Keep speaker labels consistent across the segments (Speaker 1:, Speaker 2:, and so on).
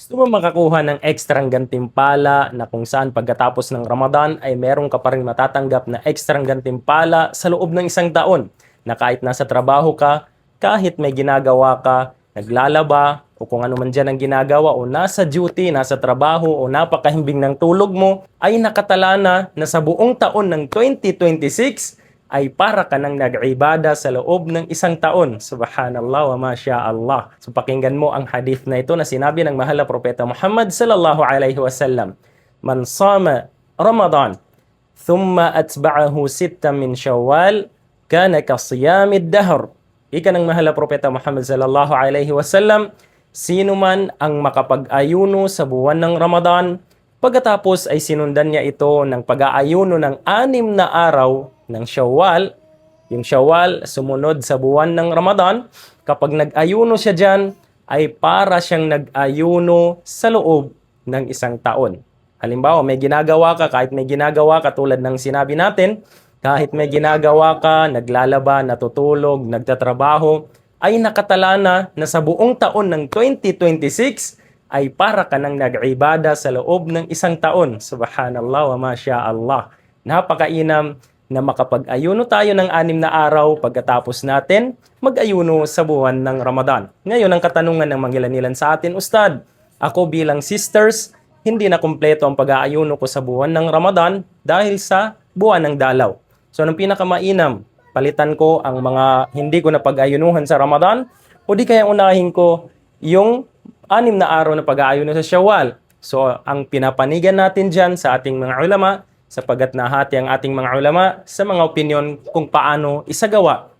Speaker 1: Gusto mo makakuha ng ekstrang gantimpala na kung saan pagkatapos ng Ramadan ay meron ka pa rin matatanggap na ekstrang gantimpala sa loob ng isang taon na kahit nasa trabaho ka, kahit may ginagawa ka, naglalaba o kung ano man dyan ang ginagawa o nasa duty, nasa trabaho o napakahimbing ng tulog mo ay nakatala na sa buong taon ng 2026 ay para ka nang nag-ibada sa loob ng isang taon. Subhanallah wa masya Allah. So pakinggan mo ang hadith na ito na sinabi ng mahal na propeta Muhammad sallallahu alaihi wasallam. Man sama Ramadan, thumma atba'ahu sitta min Shawwal, kana ka siyamid dahr. Ika ng mahal na propeta Muhammad sallallahu alaihi wasallam, sino man ang makapag-ayuno sa buwan ng Ramadan, pagkatapos ay sinundan niya ito ng pag-aayuno ng 6 na araw ng Shawwal. Yung Shawwal sumunod sa buwan ng Ramadan. Kapag nag-ayuno siya dyan, ay para siyang nag-ayuno sa loob ng isang taon. Halimbawa, may ginagawa ka, kahit may ginagawa ka tulad ng sinabi natin, kahit may ginagawa ka, naglalaba, natutulog, nagtatrabaho, ay nakatala na sa buong taon ng 2026 ay para ka nang nag-ibada sa loob ng isang taon. Subhanallah wa masya Allah. Napakainam na makapag-ayuno tayo ng 6 na araw pagkatapos natin mag-ayuno sa buwan ng Ramadan. Ngayon, ang katanungan ng mangilan-ilan sa atin, Ustad, ako bilang sisters, hindi na kumpleto ang pag-aayuno ko sa buwan ng Ramadan dahil sa buwan ng dalaw. So, anong pinakamainam? Palitan ko ang mga hindi ko na pag-ayunuhan sa Ramadan o di kaya unahin ko yung 6 na araw na pag-aayuno sa Shawwal. So, ang pinapanigan natin dyan sa ating mga ulama, sapagat nahati ang ating mga ulama sa mga opinyon kung paano isagawa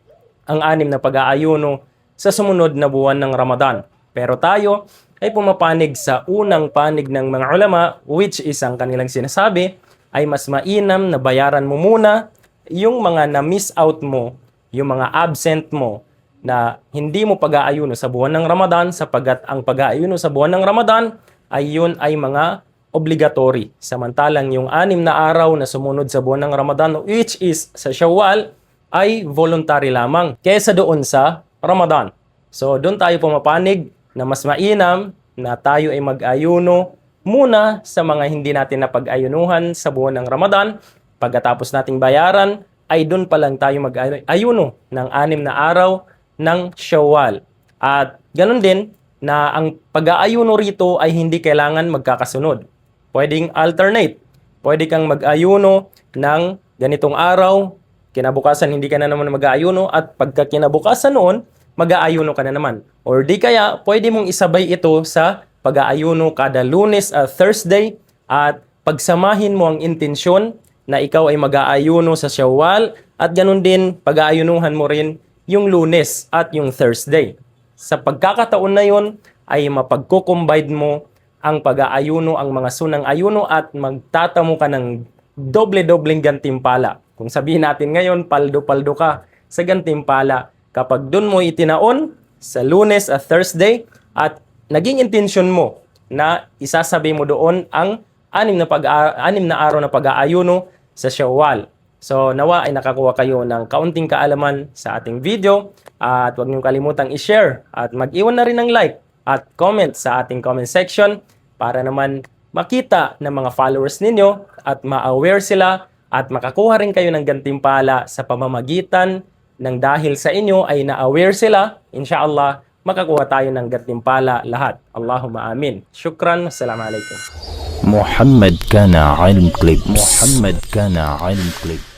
Speaker 1: ang 6 na pag-aayuno sa sumunod na buwan ng Ramadan. Pero tayo ay pumapanig sa unang panig ng mga ulama, which is ang kanilang sinasabi, ay mas mainam na bayaran mo muna yung mga na-miss out mo, yung mga absent mo, na hindi mo pag-aayuno sa buwan ng Ramadan, sapagat ang pag-aayuno sa buwan ng Ramadan ay yun ay mga obligatory. Samantalang yung 6 na araw na sumunod sa buwan ng Ramadan, which is sa Shawwal, ay voluntary lamang kaysa doon sa Ramadan. So, doon tayo pumapanig na mas mainam na tayo ay mag-ayuno muna sa mga hindi natin napag-ayunuhan sa buwan ng Ramadan. Pagkatapos nating bayaran, ay doon pa lang tayo mag-ayuno ng 6 na araw ng Shawwal. At ganun din na ang pag-aayuno rito ay hindi kailangan magkakasunod. Pwedeng alternate. Pwede kang mag-ayuno ng ganitong araw, kinabukasan hindi ka na naman mag-aayuno, at pagka kinabukasan noon, mag-aayuno ka na naman. Or di kaya, pwede mong isabay ito sa pag-aayuno kada Lunes at Thursday, at pagsamahin mo ang intensyon na ikaw ay mag-aayuno sa Shawwal, at ganun din, pag-aayunuhan mo rin yung Lunes at yung Thursday. Sa pagkakataon na yun, ay mapagkukumbine mo ang pag-aayuno, ang mga sunang ayuno, at magtatamo ka ng doble-dobleng gantimpala. Kung sabihin natin ngayon, paldo-paldo ka sa gantimpala kapag dun mo itinaon sa Lunes at Thursday at naging intensyon mo na isasabi mo doon ang 6 na araw na pag-aayuno sa Shawwal. So, nawa ay nakakuha kayo ng kaunting kaalaman sa ating video, at huwag niyong kalimutang i-share at mag-iwan na rin ng like at comment sa ating comment section para naman makita ng mga followers ninyo at ma-aware sila at makakuha rin kayo ng gantimpala sa pamamagitan ng dahil sa inyo ay na-aware sila. Inshallah, makakuha tayo ng gantimpala lahat. Allahumma amin. Shukran. Assalamu alaikum.
Speaker 2: محمد كان علم كليبس. محمد كان علم كليبس.